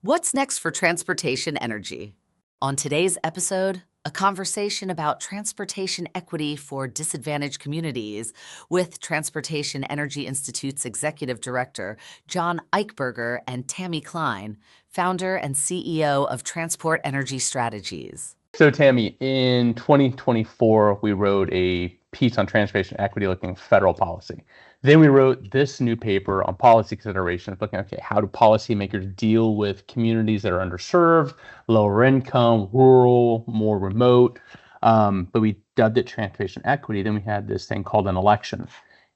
What's next for transportation energy? On today's episode, a conversation about transportation equity for disadvantaged communities with Transportation Energy Institute's Executive Director, John Eichberger, and Tammy Klein, founder and CEO of Transport Energy Strategies. So, Tammy, in 2024, we wrote a piece on transportation equity looking at federal policy. Then we wrote this new paper on policy considerations, looking at, okay, how do policymakers deal with communities that are underserved, lower income, rural, more remote? But we dubbed it transportation equity. Then we had this thing called an election.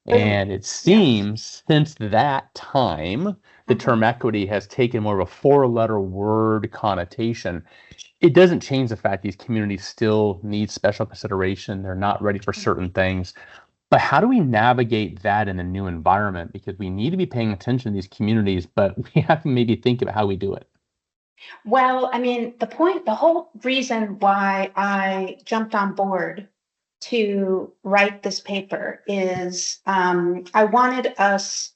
And it seems since that time, the term equity has taken more of a four-letter word connotation. It doesn't change the fact these communities still need special consideration. They're not ready for certain things. But how do we navigate that in a new environment? Because we need to be paying attention to these communities, but we have to maybe think about how we do it. Well, I mean, the whole reason why I jumped on board to write this paper is I wanted us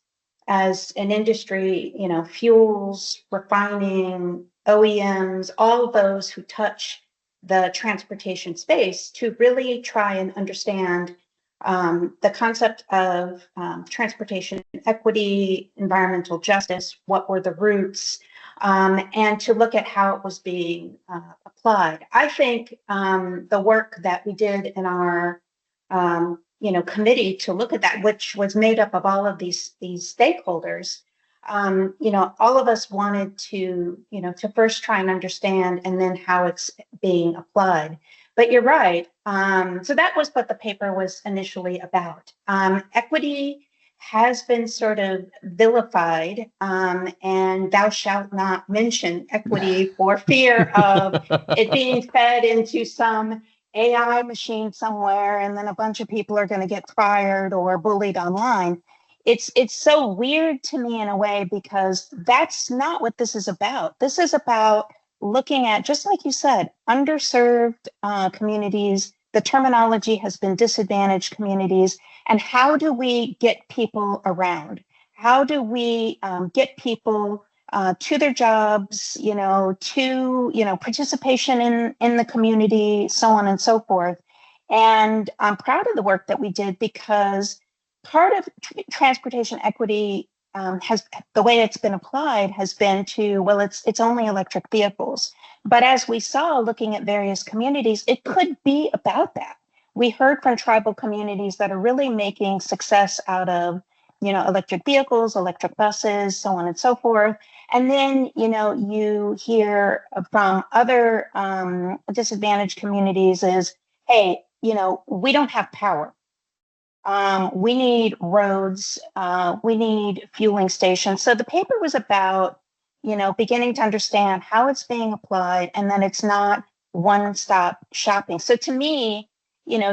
as an industry, fuels, refining, OEMs, all of those who touch the transportation space to really try and understand the concept of transportation equity, environmental justice, what were the roots, and to look at how it was being applied. I think the work that we did in our committee to look at that, which was made up of all of these stakeholders, all of us wanted to first try and understand and then how it's being applied. But you're right. So that was what the paper was initially about. Equity has been sort of vilified, and thou shalt not mention equity for fear of it being fed into some AI machine somewhere, and then a bunch of people are going to get fired or bullied online. It's so weird to me in a way because that's not what this is about. This is about looking at, just like you said, underserved communities. The terminology has been disadvantaged communities. And how do we get people around? How do we get people to their jobs, to participation in the community, so on and so forth. And I'm proud of the work that we did because part of transportation equity has the way it's been applied has been to, well, it's only electric vehicles. But as we saw looking at various communities, it could be about that. We heard from tribal communities that are really making success out of, electric vehicles, electric buses, so on and so forth. And then, you hear from other disadvantaged communities is, hey, we don't have power. We need roads, we need fueling stations. So the paper was about, beginning to understand how it's being applied and that it's not one-stop shopping. So to me,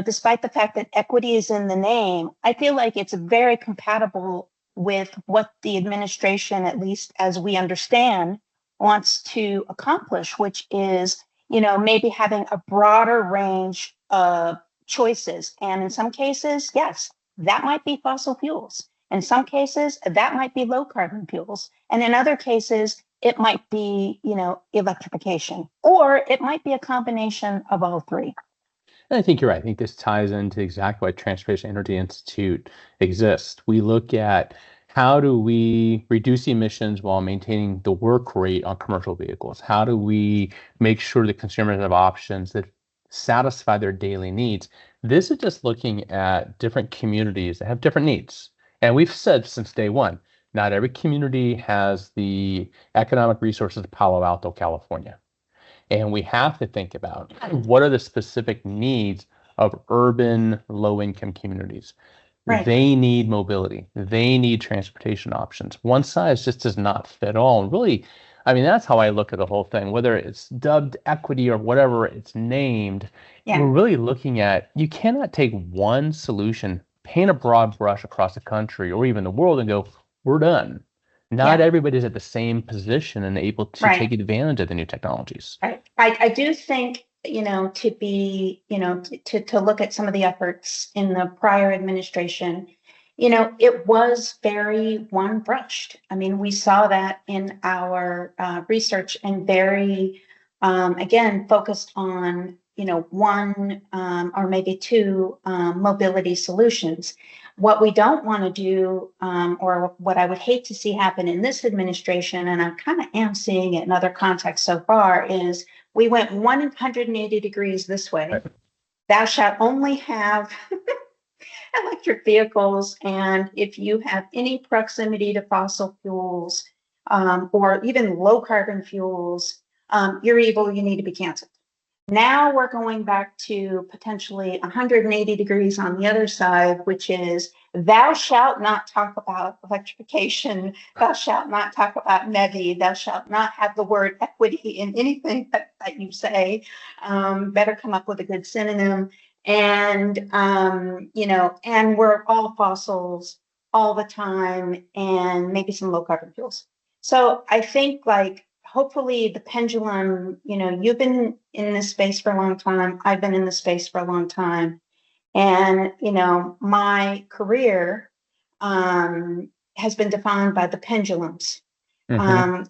despite the fact that equity is in the name, I feel like it's very compatible with what the administration, at least as we understand, wants to accomplish, which is, maybe having a broader range of choices. And in some cases, yes, that might be fossil fuels. In some cases, that might be low carbon fuels. And in other cases, it might be, electrification, or it might be a combination of all three. And I think you're right. I think this ties into exactly why Transportation Energy Institute exists. We look at how do we reduce emissions while maintaining the work rate on commercial vehicles? How do we make sure that consumers have options that satisfy their daily needs? This is just looking at different communities that have different needs. And we've said since day one, not every community has the economic resources of Palo Alto, California. And we have to think about what are the specific needs of urban low-income communities. Right. They need mobility. They need transportation options. One size just does not fit all. And really, I mean, that's how I look at the whole thing, whether it's dubbed equity or whatever it's named. Yeah. We're really looking at, you cannot take one solution, paint a broad brush across the country or even the world and go, we're done. Not everybody's at the same position and able to take advantage of the new technologies. I do think, to be, to look at some of the efforts in the prior administration, it was very one-brushed. I mean, we saw that in our research, and very, again, focused on, one or maybe two mobility solutions. What we don't want to do, or what I would hate to see happen in this administration, and I kind of am seeing it in other contexts so far, is we went 180 degrees this way. Right. Thou shalt only have electric vehicles, and if you have any proximity to fossil fuels, or even low carbon fuels, you're evil, you need to be canceled. Now we're going back to potentially 180 degrees on the other side, which is thou shalt not talk about electrification, thou shalt not talk about NEVI, thou shalt not have the word equity in anything that you say. Better come up with a good synonym. And, and we're all fossils all the time, and maybe some low carbon fuels. So I think, like, hopefully the pendulum, you've been in this space for a long time. I've been in this space for a long time. And, my career has been defined by the pendulums. The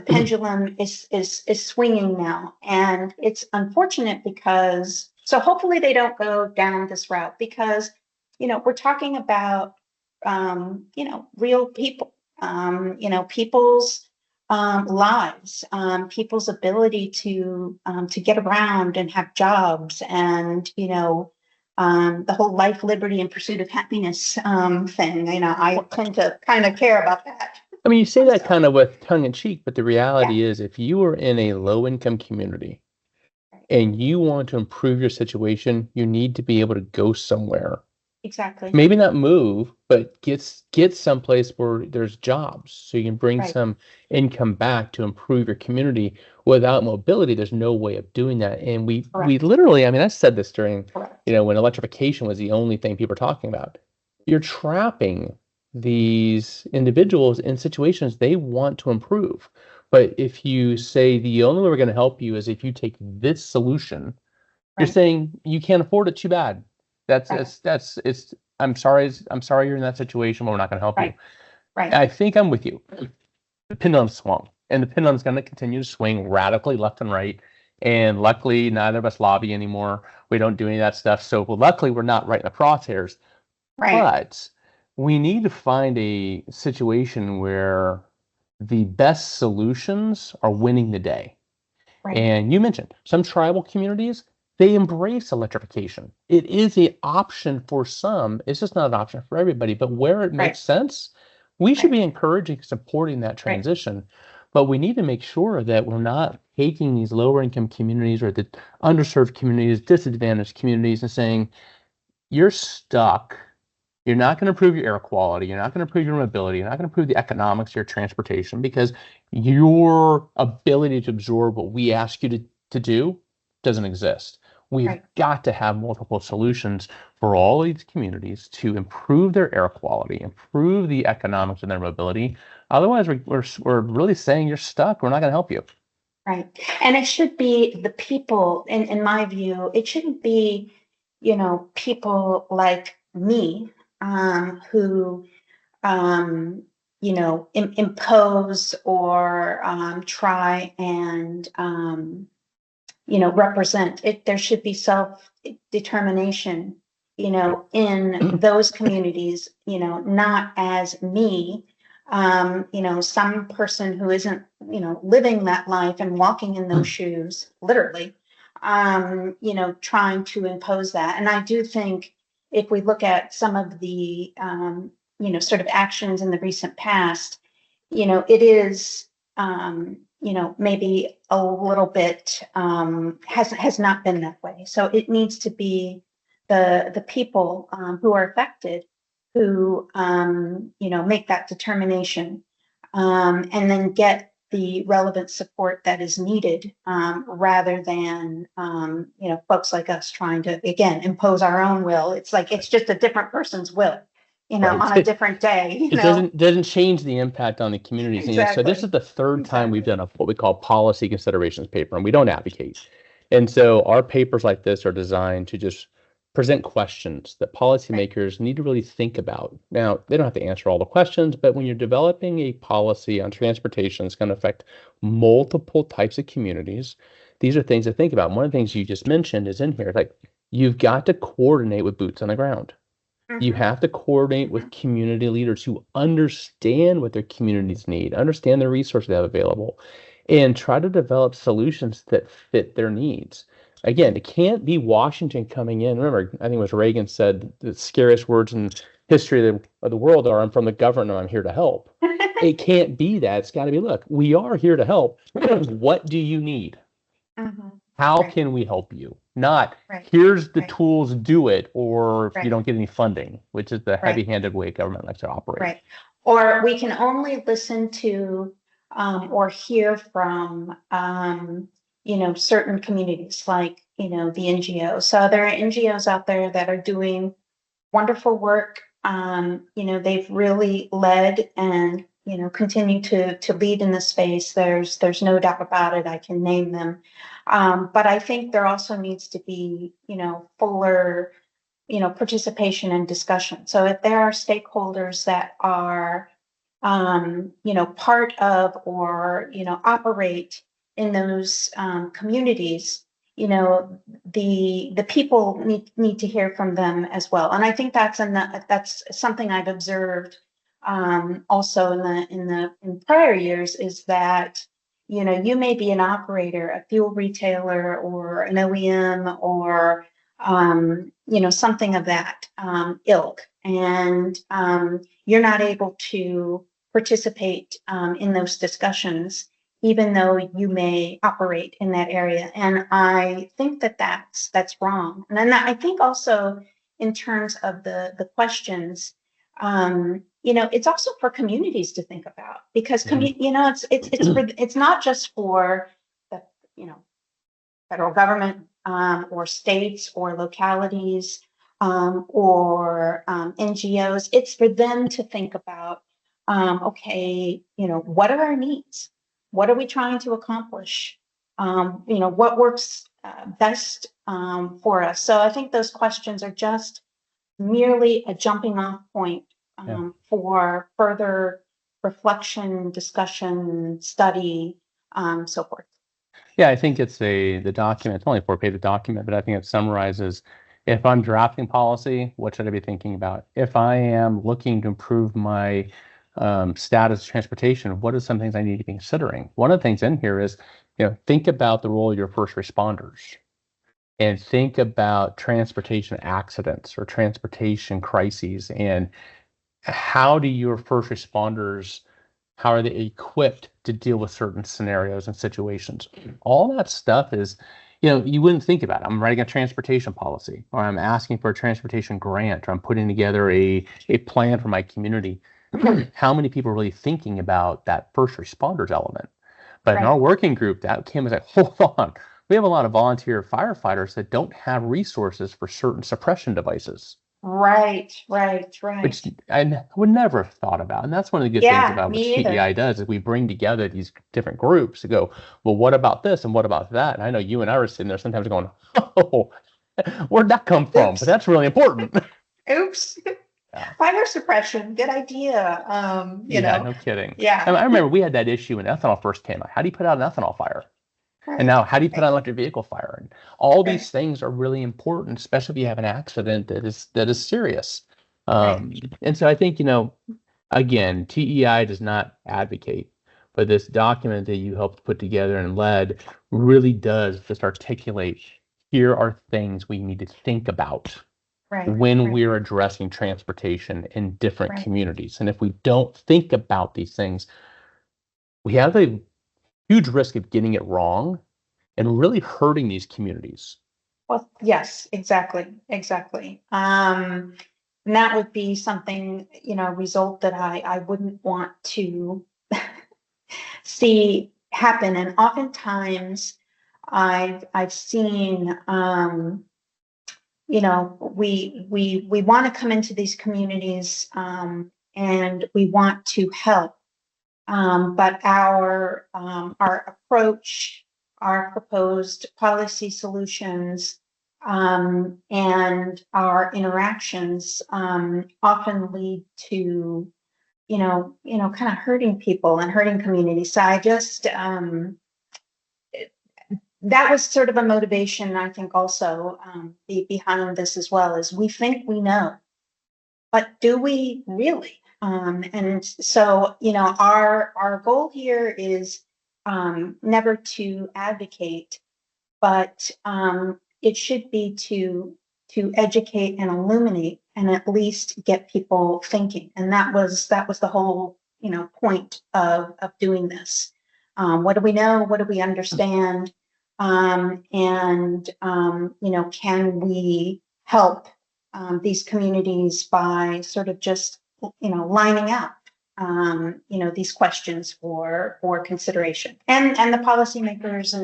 pendulum is swinging now. And it's unfortunate because, so hopefully they don't go down this route, because, we're talking about, real people, people's lives, people's ability to get around and have jobs, and the whole life, liberty, and pursuit of happiness thing. I tend to kind of care about that. I mean, you say that kind of with tongue in cheek, but the reality is, if you are in a low income community and you want to improve your situation, you need to be able to go somewhere. Exactly. Maybe not move, but get someplace where there's jobs, so you can bring some income back to improve your community. Without mobility, there's no way of doing that. And we literally, I mean, I said this during, when electrification was the only thing people were talking about. You're trapping these individuals in situations they want to improve. But if you say the only way we're going to help you is if you take this solution, you're saying you can't afford it, too bad. I'm sorry you're in that situation, but we're not going to help you. Right. I think I'm with you. The pendulum swung, and the pendulum's going to continue to swing radically left and right. And luckily, neither of us lobby anymore. We don't do any of that stuff. So luckily, we're not right in the crosshairs. But we need to find a situation where the best solutions are winning the day. And you mentioned some tribal communities, they embrace electrification. It is an option for some. It's just not an option for everybody. But where it makes sense, we should be encouraging, supporting that transition. But we need to make sure that we're not taking these lower income communities or the underserved communities, disadvantaged communities, and saying, you're stuck. You're not going to improve your air quality. You're not going to improve your mobility. You're not going to improve the economics of your transportation, because your ability to absorb what we ask you to do doesn't exist. We've got to have multiple solutions for all these communities to improve their air quality, improve the economics of their mobility. Otherwise, we're really saying you're stuck. We're not going to help you. Right. And it should be the people, in my view, it shouldn't be, people like me, who, impose or try and, represent it. There should be self-determination, in those communities, not as me, some person who isn't, living that life and walking in those shoes, literally, trying to impose that. And I do think, if we look at some of the, sort of actions in the recent past, it is, maybe a little bit, has not been that way. So it needs to be the people who are affected who, make that determination, and then get the relevant support that is needed, rather than, folks like us trying to, again, impose our own will. It's like, it's just a different person's will, on a different day. It doesn't change the impact on the communities. So this is the third time we've done what we call policy considerations paper, and we don't advocate. And so our papers like this are designed to just present questions that policymakers need to really think about. Now, they don't have to answer all the questions, but when you're developing a policy on transportation that's going to affect multiple types of communities, these are things to think about. One of the things you just mentioned is in here, like you've got to coordinate with boots on the ground. You have to coordinate with community leaders who understand what their communities need, understand the resources they have available, and try to develop solutions that fit their needs. Again, it can't be Washington coming in. Remember, I think it was Reagan said the scariest words in history of the world are, "I'm from the government, I'm here to help." It can't be that. It's got to be, look, we are here to help. What do you need? How Right. can we help you? Not, Right. here's the Right. tools, do it, or if Right. you don't get any funding, which is the Right. heavy-handed way government likes to operate. Right. Or we can only listen to or hear from certain communities like the NGOs. So there are NGOs out there that are doing wonderful work. They've really led and continue to lead in this space. There's no doubt about it. I can name them, but I think there also needs to be fuller participation and discussion. So if there are stakeholders that are part of or operate in those communities, the people need to hear from them as well. And I think that's something I've observed also in prior years, is that you may be an operator, a fuel retailer, or an OEM, or something of that ilk, and you're not able to participate in those discussions, even though you may operate in that area. And I think that's wrong. And then I think also in terms of the questions, it's also for communities to think about, because it's not just for the federal government or states or localities or NGOs. It's for them to think about, okay, what are our needs? What are we trying to accomplish? What works best for us? So I think those questions are just merely a jumping off point for further reflection, discussion, study, so forth. Yeah, I think it's the document, it's only a 4-page document, but I think it summarizes, if I'm drafting policy, what should I be thinking about? If I am looking to improve my status of transportation, what are some things I need to be considering? One of the things in here is, think about the role of your first responders, and think about transportation accidents or transportation crises, and how do your first responders, how are they equipped to deal with certain scenarios and situations? All that stuff is, you wouldn't think about it. I'm writing a transportation policy, or I'm asking for a transportation grant, or I'm putting together a plan for my community. How many people are really thinking about that first responders element? But in our working group, that came as like, hold on, we have a lot of volunteer firefighters that don't have resources for certain suppression devices. Right. Which I would never have thought about. And that's one of the good things about what TEI does, is we bring together these different groups to go, well, what about this and what about that? And I know you and I were sitting there sometimes going, oh, where'd that come from? Oops. But that's really important. Oops. Yeah. Fire suppression, good idea. No kidding. Yeah. I remember we had that issue when ethanol first came out. How do you put out an ethanol fire? Right. And now, how do you put out an electric vehicle fire? And all these things are really important, especially if you have an accident that is serious. And so I think, again, TEI does not advocate, but this document that you helped put together and led really does just articulate, here are things we need to think about when we're addressing transportation in different communities. And if we don't think about these things, we have a huge risk of getting it wrong and really hurting these communities. Well, yes, exactly. And that would be something, result that I wouldn't want to see happen. And oftentimes I've seen, we want to come into these communities and we want to help. But our approach, our proposed policy solutions And our interactions often lead to, kind of hurting people and hurting communities. So I just, that was sort of a motivation, I think, also behind this as well, is we think we know, but do we really? And so, our goal here is never to advocate, but it should be to educate and illuminate, and at least get people thinking. And that was the whole point of doing this. What do we know? What do we understand? And can we help these communities by sort of just lining up these questions for consideration, and the policymakers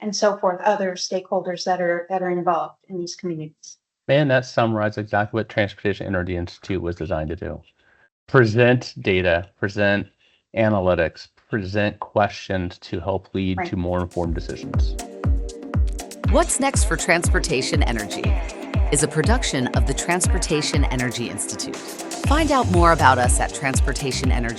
and so forth, other stakeholders that are involved in these communities. Man, that summarizes exactly what Transportation Energy Institute was designed to do. Present data, present analytics, present questions to help lead to more informed decisions. What's Next for Transportation Energy is a production of the Transportation Energy Institute. Find out more about us at transportationenergy.org.